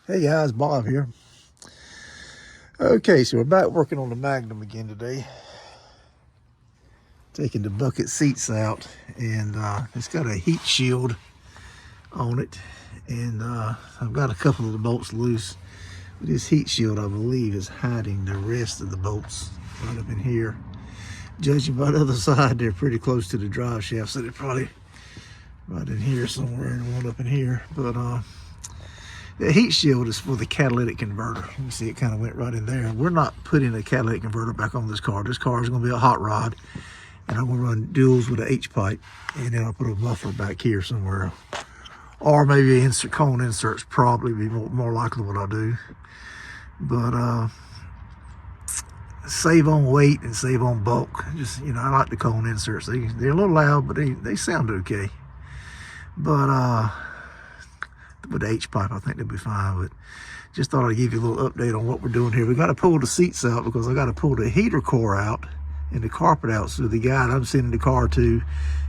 Hey guys, Bob here. Okay, so we're back working on the Magnum again today. Taking the bucket seats out, and it's got a heat shield on it, and I've got a couple of the bolts loose. But this heat shield, I believe, is hiding the rest of the bolts right up in here. Judging by the other side, they're pretty close to the drive shaft, so they're probably right in here somewhere and one up in here. But the heat shield is for the catalytic converter. You can see it kind of went right in there. We're not putting a catalytic converter back on this car. This car is going to be a hot rod, and I'm going to run duals with an H pipe, and then I'll put a muffler back here somewhere. Or maybe cone inserts, probably be more likely what I'll do. But save on weight and save on bulk. Just, I like the cone inserts. They're a little loud, but they sound okay. But with the H pipe, I think they'll be fine. But just thought I'd give you a little update on what we're doing here. We got to pull the seats out because I got to pull the heater core out and the carpet out, so the guy that I'm sending the car to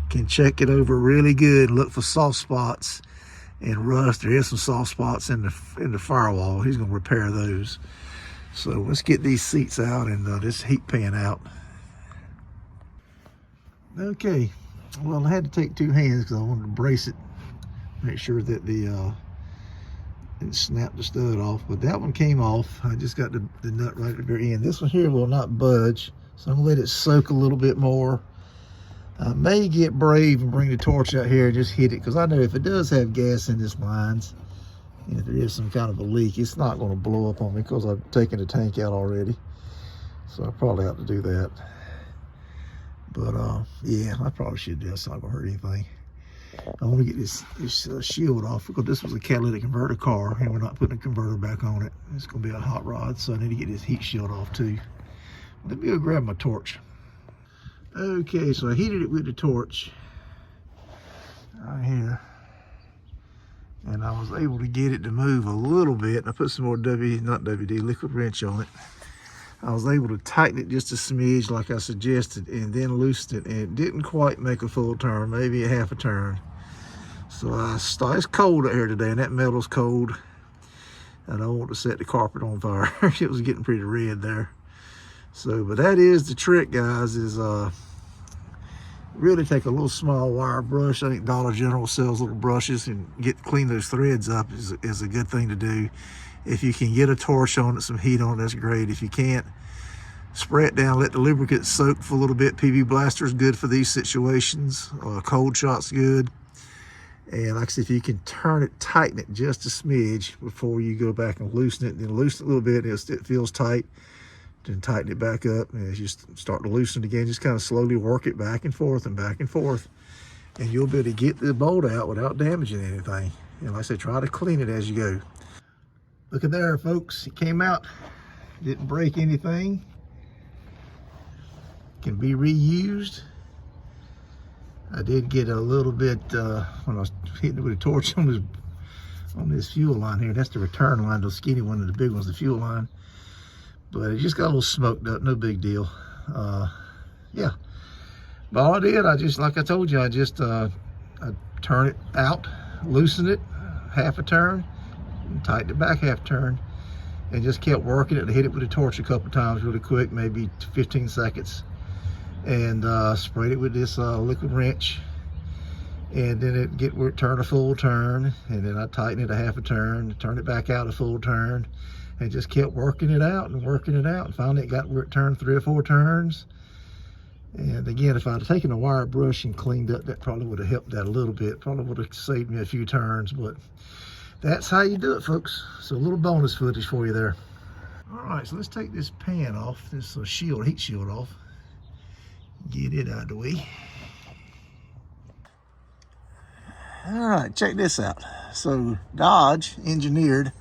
can check it over really good and look for soft spots and rust. There is some soft spots in the firewall. He's going to repair those. So let's get these seats out and this heat pan out. Okay, well, I had to take two hands because I wanted to brace it, make sure that it snapped the stud off. But that one came off. I just got the nut right at the very end. This one here will not budge, so I'm gonna let it soak a little bit more. I may get brave and bring the torch out here and just hit it, because I know if it does have gas in this lines, and if there is some kind of a leak, it's not going to blow up on me because I've taken the tank out already. So I probably have to do that. But yeah, I probably should do it. It's not going to hurt anything. I want to get this shield off because this was a catalytic converter car, and we're not putting a converter back on it. It's going to be a hot rod, so I need to get this heat shield off too. Let me go grab my torch. Okay, so I heated it with the torch right here, and I was able to get it to move a little bit. I put some more liquid wrench on it. I was able to tighten it just a smidge like I suggested, and then loosen it, and it didn't quite make a full turn, maybe a half a turn. So it's cold out here today, and that metal's cold. I don't want to set the carpet on fire. It was getting pretty red there. So, but that is the trick, guys, is really take a little small wire brush. I think Dollar General sells little brushes, and clean those threads up is a good thing to do. If you can get a torch on it, some heat on it, that's great. If you can't, spray it down, let the lubricant soak for a little bit. PB Blaster is good for these situations. Cold shot's good. And like I said, if you can tighten it just a smidge before you go back and loosen it, then loosen it a little bit, it feels tight, then tighten it back up. And as you start to loosen it again, just kind of slowly work it back and forth, and you'll be able to get the bolt out without damaging anything. And like I said, try to clean it as you go. Look at there, folks. It came out, didn't break anything. Can be reused. I did get a little bit when I was hitting it with a torch on this fuel line here. That's the return line, the skinny one, and the big one's the fuel line. But it just got a little smoked up, no big deal. Yeah. But all I did, like I told you, I turn it out, loosen it, half a turn, and tighten it back half turn, and just kept working it. I hit it with a torch a couple times really quick, maybe 15 seconds. And sprayed it with this liquid wrench, and then it turn a full turn, and then I tighten it a half a turn, turn it back out a full turn, and just kept working it out. And finally it got where it turned 3 or 4 turns. And again, if I'd taken a wire brush and cleaned up, that probably would have helped that a little bit. Probably would have saved me a few turns. But that's how you do it, folks. So a little bonus footage for you there. All right, so let's take this pan off, this heat shield off. Get it out of the way. All right, check this out. So Dodge engineered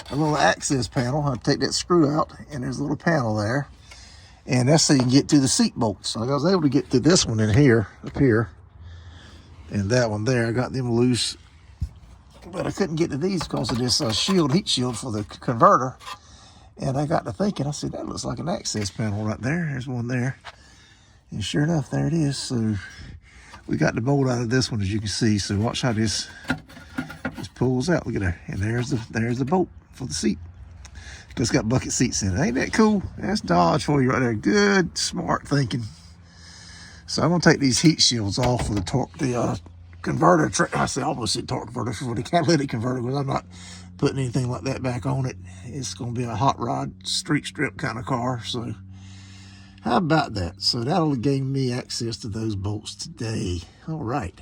a little access panel. I'll take that screw out, and there's a little panel there, and that's so you can get to the seat bolts. So I was able to get to this one in here, up here, and that one there. I got them loose, but I couldn't get to these because of this heat shield for the converter. And I got to thinking, I said, that looks like an access panel right there. There's one there. And sure enough, there it is. So we got the bolt out of this one, as you can see. So watch how this pulls out. Look at there. And there's the bolt. for the seat. It's got bucket seats in it. Ain't that cool? That's Dodge for you right there. Good, smart thinking. So I'm gonna take these heat shields off of the converter. I almost said torque converter for the catalytic converter, because I'm not putting anything like that back on it. It's gonna be a hot rod, street strip kind of car. So how about that? So that'll give me access to those bolts today. All right.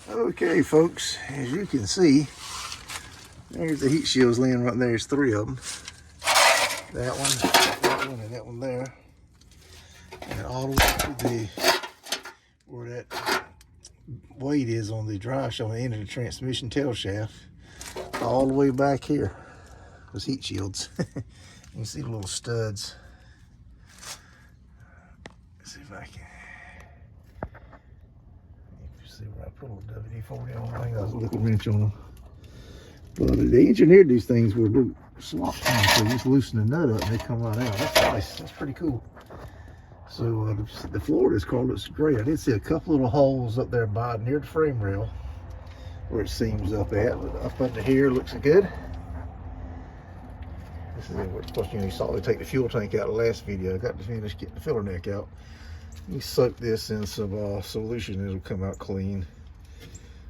Okay, folks, as you can see, there's the heat shields laying right there. There's 3 of them. That one, and that one there. And all the way to where that weight is on the drive shaft, on the end of the transmission tail shaft. All the way back here. Those heat shields. You can see the little studs. Let's see if I can. You see where I put a little WD-40 on. I think that was a liquid wrench on them. But they engineered these things with a slot on, so you just loosen the nut up and they come right out. That's nice. That's pretty cool. So the floor of this car looks great. I did see a couple little holes up there by near the frame rail where it seams up at. But up under here looks good. This is where it's supposed to, you saw they take the fuel tank out of the last video. I got to finish getting the filler neck out. You soak this in some solution and it'll come out clean.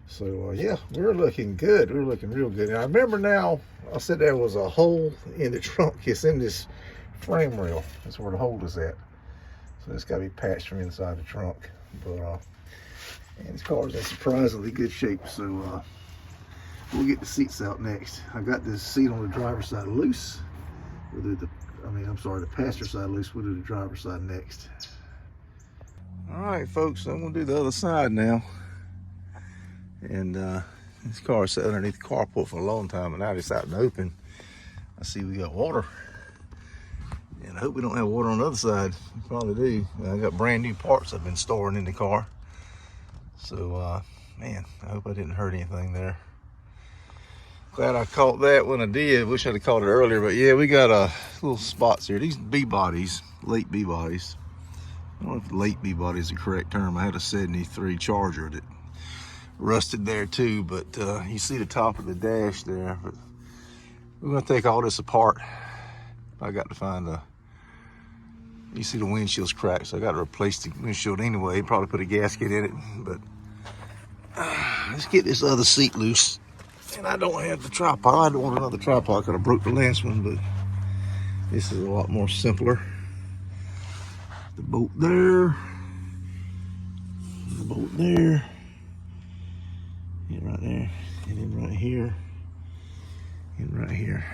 So yeah, we're looking good. We're looking real good. And I remember now, I said there was a hole in the trunk. It's in this frame rail. That's where the hole is at. So it's got to be patched from inside the trunk. But and this car is in surprisingly good shape. So we'll get the seats out next. I got this seat on the driver's side loose. We'll do the passenger side loose. We'll do the driver's side next. All right, folks, I'm gonna do the other side now. And this car sat underneath the carport for a long time, and now it's out in the open. I see we got water. And I hope we don't have water on the other side. We probably do. I got brand new parts I've been storing in the car. So, man, I hope I didn't hurt anything there. Glad I caught that when I did. Wish I'd have caught it earlier, but yeah, we got little spots here. These B-bodies, late B-bodies. I don't know if late B-body is the correct term. I had a 73 Charger that rusted there too, but you see the top of the dash there. But we're gonna take all this apart. I got to find you see the windshield's cracked, so I got to replace the windshield anyway. Probably put a gasket in it, but let's get this other seat loose. And I don't have the tripod. I don't want another tripod because I broke the last one, but this is a lot more simpler. The bolt there, the bolt there, and right there, and then right here, and right here.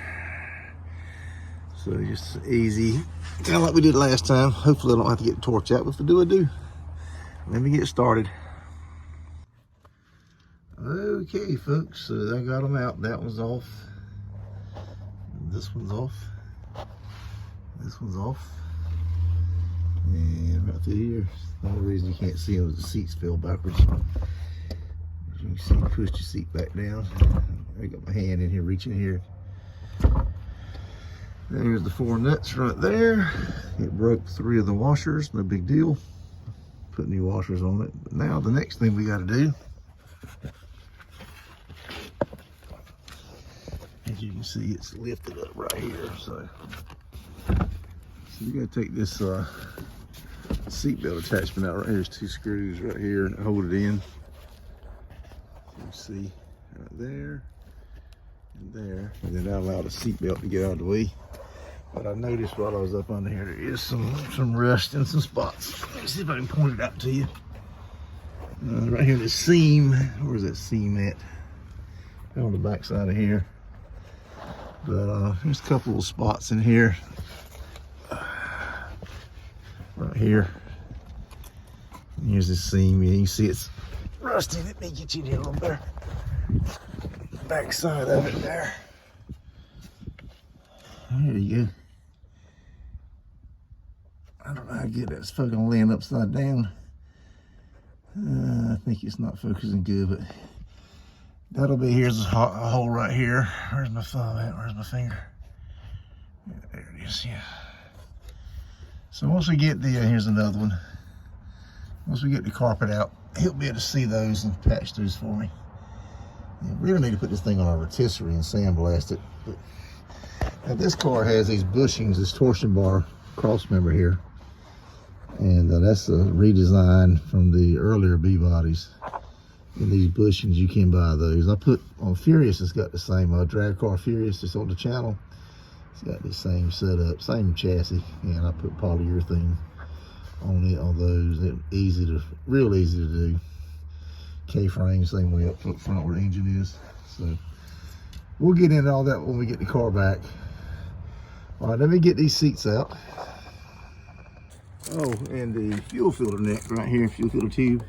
So just easy, kind of like we did last time. Hopefully I don't have to get the torch out, but if I do, I do. Let me get started. Okay, folks, so I got them out. That one's off. This one's off. This one's off. And right through here. The only reason you can't see them is the seats fell backwards. As you can see, push your seat back down. I got my hand in here, reaching here. There's the 4 nuts right there. It broke 3 of the washers, no big deal. Put new washers on it. But now the next thing we got to do, as you can see, it's lifted up right here. So we got to take this seat belt attachment out right here. There's 2 screws right here and hold it in. So you see right there and there, and then that allowed the seat belt to get out of the way. But I noticed while I was up under here, there is some rust and some spots. Let me see if I can point it out to you. Right here, the seam. Where's that seam at? On the back side of here. But there's a couple of spots in here. Right here. And here's the seam. You can see it's rusty. Let me get you in a little better. Back side of it there. There you go. I don't know how good that's fucking laying upside down. I think it's not focusing good, but that'll be, here's a hole right here. Where's my thumb at? Where's my finger? Yeah, there it is, yeah. So once we get the, here's another one. Once we get the carpet out, he'll be able to see those and patch those for me. We really need to put this thing on a rotisserie and sandblast it. But now this car has these bushings, this torsion bar cross member here. And that's a redesign from the earlier B-bodies. And these bushings, you can buy those. I put on Furious, it's got the same drag car Furious that's on the channel. It's got the same setup, same chassis. And I put polyurethane on it, on those. They're easy to, real easy to do. K-frame, same way up front where the engine is. So we'll get into all that when we get the car back. All right, let me get these seats out. Oh, and the fuel filter neck right here, fuel filter tube,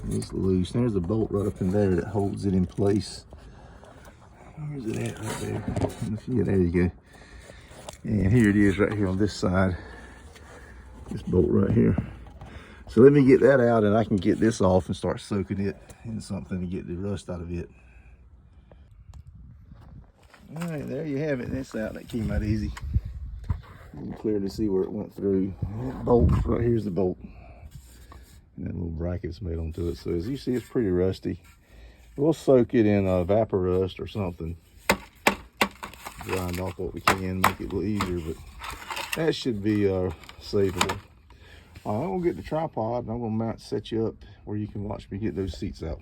is loose. There's a bolt right up in there that holds it in place. Where's it at right there? Yeah, there you go. And here it is right here on this side. This bolt right here. So let me get that out and I can get this off and start soaking it in something to get the rust out of it. All right, there you have it. That's out. That came out easy. You can clearly see where it went through. That bolt, right here's the bolt. And that little bracket's made onto it. So as you see, it's pretty rusty. We'll soak it in vapor rust or something. Grind off what we can, make it a little easier, but that should be savable. I'm gonna get the tripod and I'm gonna set you up where you can watch me get those seats out.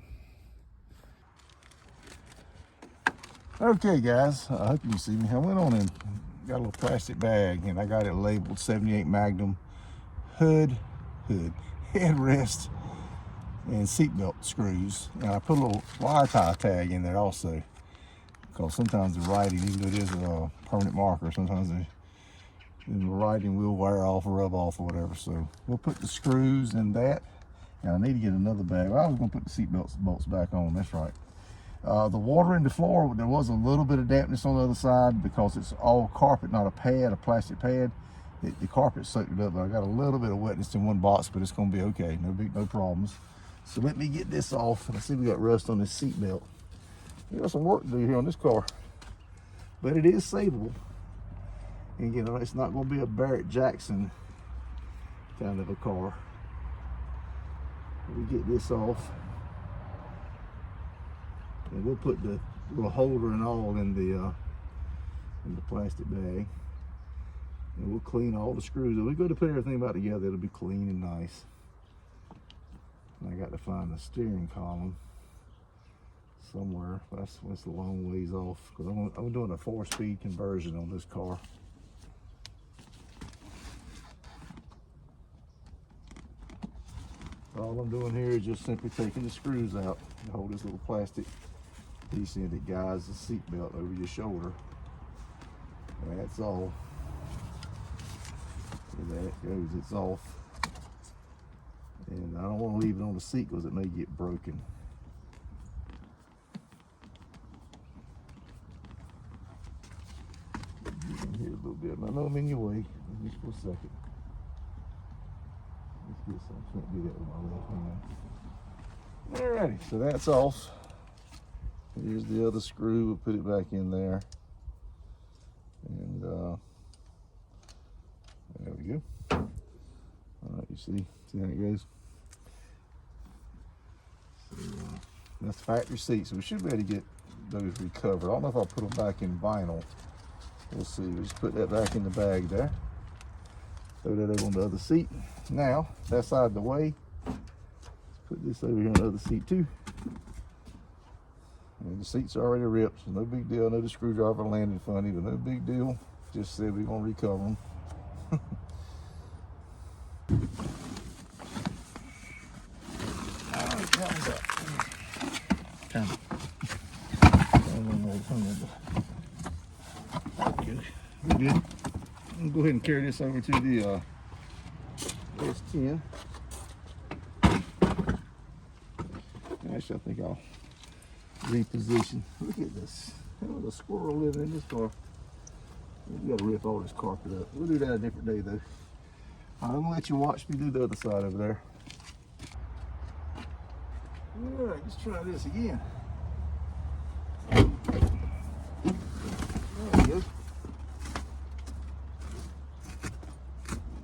Okay guys, I hope you can see me. I went on and got a little plastic bag and I got it labeled 78 Magnum headrest and seatbelt screws. And I put a little wire tie tag in there also, because sometimes the writing, even though it is a permanent marker, sometimes the writing will wear off or rub off or whatever. So we'll put the screws in that. And I need to get another bag. Well, I was gonna put the seat bolts back on, that's right. The water in the floor, there was a little bit of dampness on the other side because it's all carpet, not a pad, a plastic pad. The carpet soaked it up, but I got a little bit of wetness in one box, but it's gonna be okay, no problems. So let me get this off. I see we got rust on this seat belt. We got some work to do here on this car, but it is savable. And you know, it's not gonna be a Barrett Jackson kind of a car. We get this off. And we'll put the little holder and all in the plastic bag. And we'll clean all the screws. If we go to put everything back together, it'll be clean and nice. And I got to find the steering column somewhere. That's a long ways off because I'm doing a 4-speed conversion on this car. All I'm doing here is just simply taking the screws out and hold this little plastic piece in that guides the seat belt over your shoulder. That's all. And there it goes, it's off. And I don't want to leave it on the seat because it may get broken. Here a little bit. I know I'm in your way. Just for a second. Let's get some. I can't do that with my left hand. Alrighty, so that's off. Here's the other screw. We'll put it back in there. And there we go. Alright, you see how it goes? So, that's factory seats. So we should be able to get those recovered. I don't know if I'll put them back in vinyl. We'll see. We'll just put that back in the bag there. Throw that over on the other seat. Now, that's out of the way. Let's put this over here on the other seat too. And the seats are already ripped, so no big deal. I know the screwdriver landed funny, but no big deal. Just said we're gonna recover them. All right, that one's up. Okay, we're good. I'm gonna go ahead and carry this over to the S10. Actually, I think I'll reposition. Look at this. There's a squirrel living in this car. We gotta rip all this carpet up. We'll do that a different day though. I'm gonna let you watch me do the other side over there. All right, let's try this again. There we go.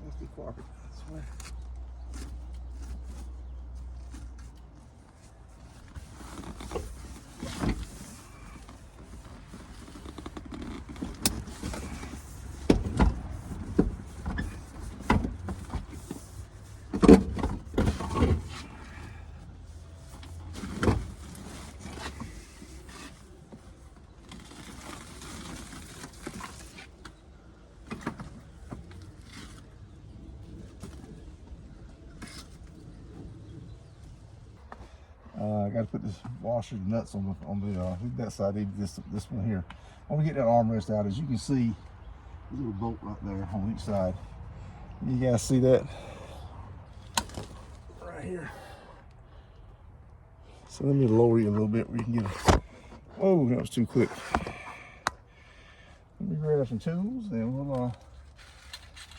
That's the carpet. That's where. got to put this washer and nuts on that side, even this one here. When we get that armrest out, as you can see, there's a little bolt right there on each side. You guys see that? Right here. So let me lower you a little bit where you can get it. Oh, that was too quick. Let me grab some tools and we'll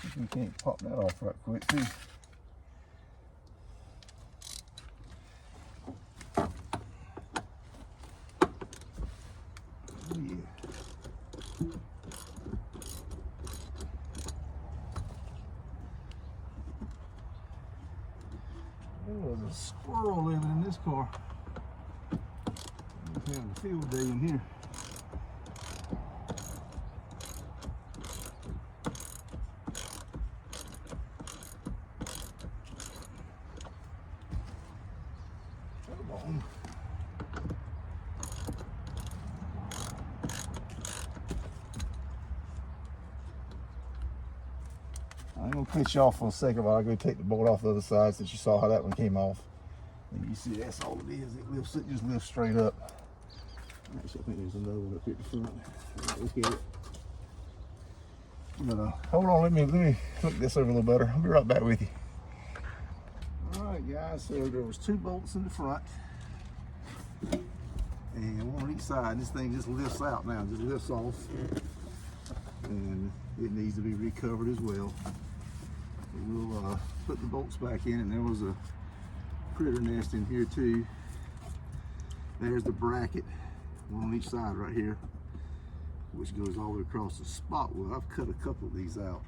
see if we can't pop that off right quick too. There's a squirrel living in this car. We're having a field day in here. Come on. I'm gonna cut you off for a second while I go take the bolt off the other side, since you saw how that one came off. And you see that's all it is. It just lifts straight up. Actually, I think there's another one up here at the front. Look at it. But hold on, let me look this over a little better. I'll be right back with you. All right, guys. So there was 2 bolts in the front, and one on each side. This thing just lifts out now, just lifts off, and it needs to be recovered as well. We'll put the bolts back in, and there was a critter nest in here too. There's the bracket, one on each side right here, which goes all the way across the spot. Well, I've cut a couple of these out,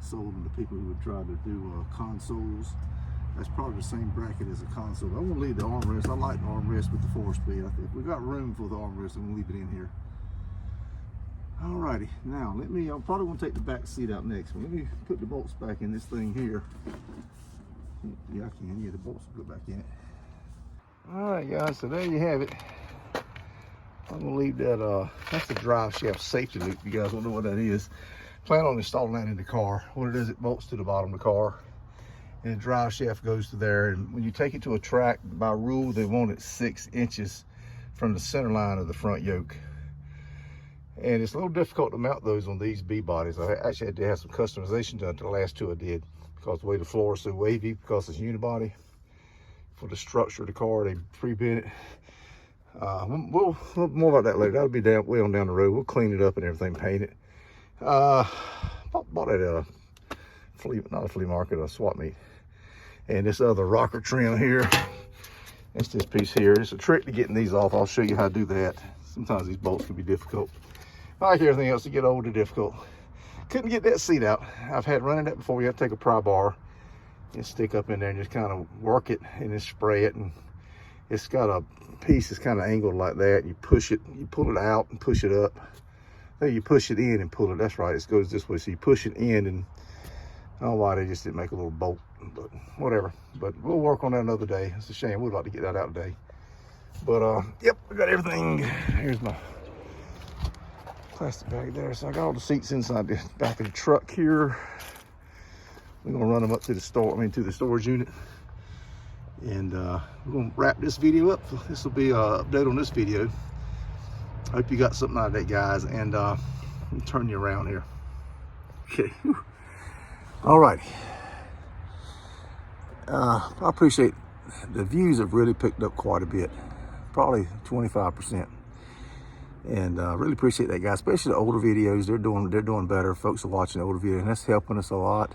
sold them to people who would try to do consoles. That's probably the same bracket as a console. I won't leave the armrest. I like the armrest with the 4-speed. I think we've got room for the armrest. I'm gonna leave it in here. Alrighty, now I'm probably gonna take the back seat out next, but let me put the bolts back in this thing here. Yeah, I can. Yeah, the bolts will go back in it. Alright, guys, so there you have it. I'm gonna leave that, that's the drive shaft safety loop. You guys don't know what that is. Plan on installing that in the car. What it is, it bolts to the bottom of the car, and the drive shaft goes to there. And when you take it to a track, by rule, they want it 6 inches from the center line of the front yoke. And it's a little difficult to mount those on these B bodies. I actually had to have some customization done to the last 2 I did, because the way the floor is so wavy, because it's unibody. For the structure of the car, they pre-bent it. We'll more about that later. That'll be way on down the road. We'll clean it up and everything, paint it. Bought at a not a flea market, a swap meet. And this other rocker trim here, it's this piece here. It's a trick to getting these off. I'll show you how to do that. Sometimes these bolts can be difficult. Like everything else, to get older, difficult. Couldn't get that seat out. I've had running that before. You have to take a pry bar and stick up in there and just kind of work it and then spray it. And it's got a piece that's kind of angled like that. You push it, you pull it out and push it up. Then you push it in and pull it. That's right, it goes this way. So you push it in, and I don't know why they just didn't make a little bolt, but whatever. But we'll work on that another day. It's a shame. We'd like to get that out today. But yep, we got everything. Here's my plastic bag there. So I got all the seats inside the back of the truck here. We're gonna run them up to the to the storage unit. And we're gonna wrap this video up. This will be an update on this video. I hope you got something out of that, guys. And let me turn you around here. Okay. All right. I appreciate the views have really picked up quite a bit, probably 25%. And really appreciate that, guys. Especially the older videos. They're doing better. Folks are watching the older videos, and that's helping us a lot.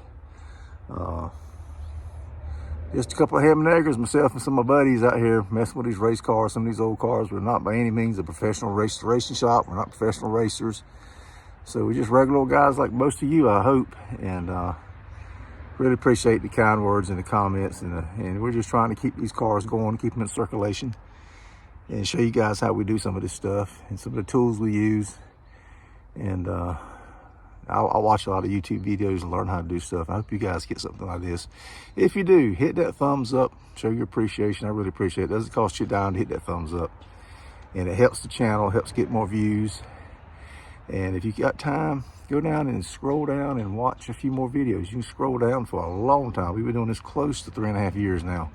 Just a couple of ham and eggers, myself and some of my buddies out here messing with these race cars, some of these old cars. We're not by any means a professional restoration shop. We're not professional racers. So we're just regular old guys like most of you, I hope. And really appreciate the kind words and the comments. And we're just trying to keep these cars going, keep them in circulation, and show you guys how we do some of this stuff and some of the tools we use. And I watch a lot of YouTube videos and learn how to do stuff. I hope you guys get something like this. If you do, hit that thumbs up, show your appreciation. I really appreciate it. It doesn't cost you a dime to hit that thumbs up. And it helps the channel, helps get more views. And if you got time, go down and scroll down and watch a few more videos. You can scroll down for a long time. We've been doing this close to 3.5 years now.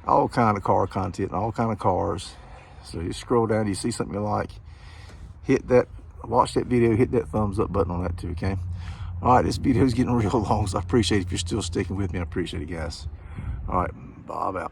all kind of car content, all kind of cars. So you scroll down, you see something you like, hit that, watch that video, hit that thumbs up button on that too, okay? All right, this video is getting real long, so I appreciate it if you're still sticking with me. I appreciate it, guys. All right, Bob out.